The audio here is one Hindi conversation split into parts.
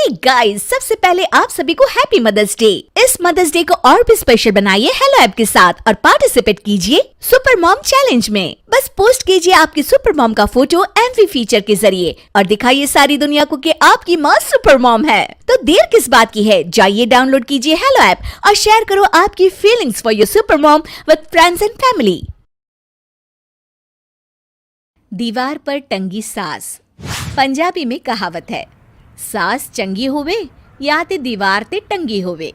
हे गाइस, सबसे पहले आप सभी को हैप्पी मदर्स डे। इस मदर्स डे को और भी स्पेशल बनाइए हेलो ऐप के साथ और पार्टिसिपेट कीजिए सुपर मॉम चैलेंज में। बस पोस्ट कीजिए आपकी सुपर मॉम का फोटो एमवी फीचर के जरिए और दिखाइए सारी दुनिया को कि आपकी माँ सुपर मॉम है। तो देर किस बात की है, जाइए डाउनलोड कीजिए हेलो ऐप और शेयर करो आपकी feelings for your super mom with friends and family. दीवार पर टंगी सास। पंजाबी में कहावत है, सास चंगी होवे या ते दीवार ते टंगी होवे।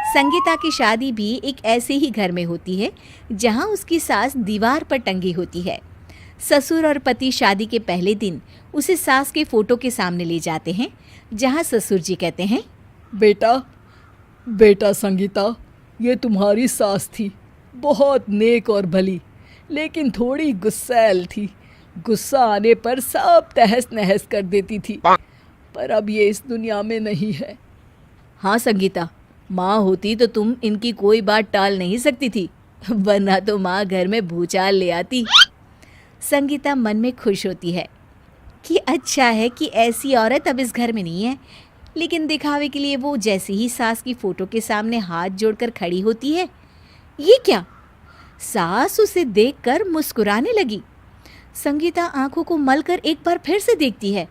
संगीता की शादी भी एक ऐसे ही घर में होती है जहां उसकी सास दीवार पर टंगी होती है। ससुर और पति शादी के पहले दिन उसे सास के फोटो के सामने ले जाते हैं, जहां ससुर जी कहते हैं, बेटा संगीता, ये तुम्हारी सास थी, बहुत नेक और भली, लेकिन थोड़ी गुस्सैल थी। गुस्सा आने पर सब तहस नहस कर देती थी, पर अब ये इस दुनिया में नहीं है। हाँ संगीता, माँ होती तो तुम इनकी कोई बात टाल नहीं सकती थी, वरना तो माँ घर में भूचाल ले आती। संगीता मन में खुश होती है कि अच्छा है कि ऐसी औरत अब इस घर में नहीं है, लेकिन दिखावे के लिए वो जैसे ही सास की फोटो के सामने हाथ जोड़कर खड़ी होती है, ये क्या? सास उसे देखकर मुस्कुराने लगी। संगीता आंखों को मलकर एक बार फिर से देखती है,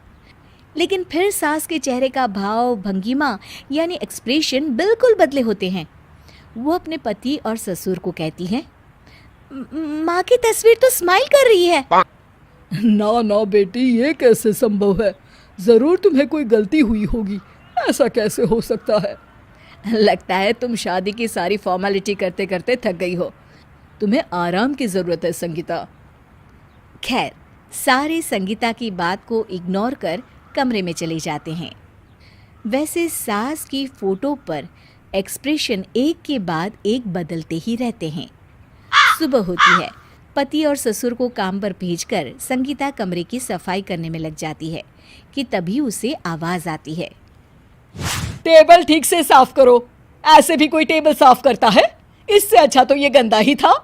लेकिन फिर सास के चेहरे का भाव, भंगिमा यानी एक्सप्रेशन बिल्कुल बदले होते हैं। वो अपने पति और ससुर को कहती है, माँ की तस्वीर तो स्माइल कर रही है। ना बेटी, ये कैसे संभव है? जरूर तुम्हें कोई गलती हुई होगी, ऐसा कैसे हो सकता है? लगता है तुम शादी की सारी फॉर्मेलिटी करते करते थक गई हो, तुम्हें आराम की जरूरत है संगीता। खैर, सारे संगीता की बात को इग्नोर कर कमरे में चले जाते हैं। वैसे सास की फोटो पर एक्सप्रेशन एक के बाद एक बदलते ही रहते हैं। सुबह होती है, पति और ससुर को काम पर भेजकर संगीता कमरे की सफाई करने में लग जाती है कि तभी उसे आवाज आती है, टेबल ठीक से साफ करो। ऐसे भी कोई टेबल साफ करता है? इससे अच्छा तो ये गंदा ही था।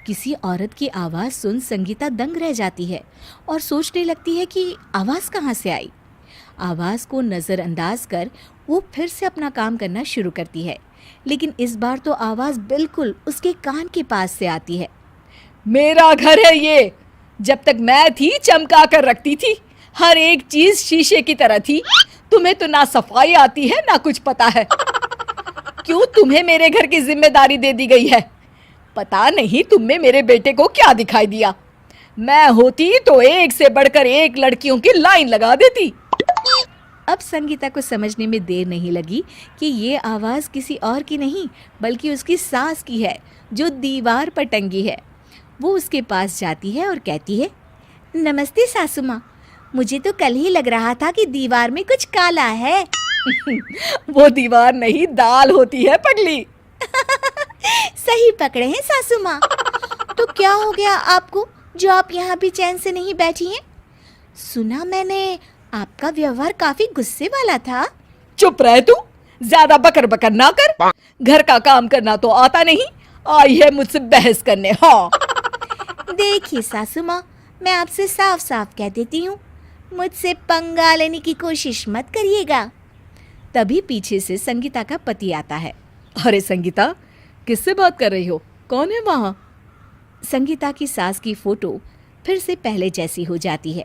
किसी औरत की आवाज़ सुन संगीता दंग रह जाती है और सोचने लगती है कि आवाज़ कहाँ से आई। आवाज़ को नज़रअंदाज कर वो फिर से अपना काम करना शुरू करती है, लेकिन इस बार तो आवाज़ बिल्कुल उसके कान के पास से आती है। मेरा घर है ये। जब तक मैं थी चमका कर रखती थी, हर एक चीज शीशे की तरह थी। तुम्हें तो ना सफाई आती है ना कुछ पता है। क्यों तुम्हें मेरे घर की जिम्मेदारी दे दी गई है? पता नहीं तुम में मेरे बेटे को क्या दिखाई दिया। मैं होती तो एक से बढ़कर एक लड़कियों की लाइन लगा देती। अब संगीता को समझने में देर नहीं लगी कि ये आवाज़ किसी और की नहीं बल्कि उसकी सास की है, जो दीवार पर टंगी है। वो उसके पास जाती है और कहती है, नमस्ते सासू माँ, मुझे तो कल ही लग रहा था कि दीवार में कुछ काला है। वो दीवार नहीं, दाल होती है पगली। सही पकड़े हैं सासू माँ। तो क्या हो गया आपको जो आप यहाँ भी चैन से नहीं बैठी हैं? सुना मैंने आपका व्यवहार काफी गुस्से वाला था। चुप रह तू, ज्यादा बकर बकर ना कर। घर का काम करना तो आता नहीं, आई है मुझसे बहस करने। हाँ देखिए सासू माँ, मैं आपसे साफ साफ कह देती हूँ, मुझसे पंगा लेने की कोशिश मत करिएगा। तभी पीछे से संगीता का पति आता है। अरे संगीता, किससे बात कर रही हो? कौन है वहाँ? संगीता की सास की फोटो फिर से पहले जैसी हो जाती है।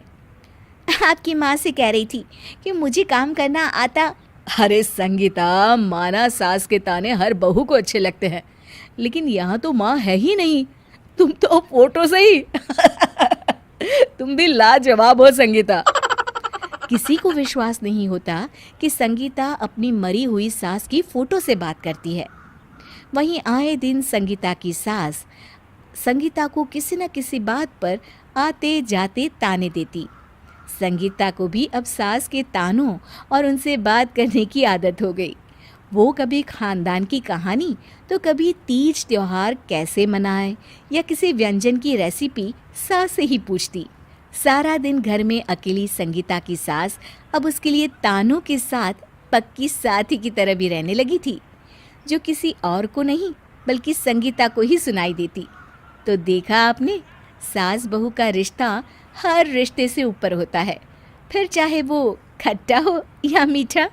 आपकी माँ से कह रही थी कि मुझे काम करना आता। अरे संगीता, माना सास के ताने हर बहू को अच्छे लगते हैं, लेकिन यहाँ तो माँ है ही नहीं, तुम तो फोटो से ही। तुम भी लाजवाब हो संगीता। किसी को विश्वास नहीं होता कि संगीता अपनी मरी हुई सास की फोटो से बात करती है। वहीं आए दिन संगीता की सास संगीता को किसी न किसी बात पर आते जाते ताने देती। संगीता को भी अब सास के तानों और उनसे बात करने की आदत हो गई। वो कभी खानदान की कहानी तो कभी तीज त्योहार कैसे मनाए या किसी व्यंजन की रेसिपी सास से ही पूछती। सारा दिन घर में अकेली संगीता की सास अब उसके लिए तानों के साथ पक्की साथी की तरह भी रहने लगी थी, जो किसी और को नहीं बल्कि संगीता को ही सुनाई देती। तो देखा आपने, सास बहू का रिश्ता हर रिश्ते से ऊपर होता है, फिर चाहे वो खट्टा हो या मीठा।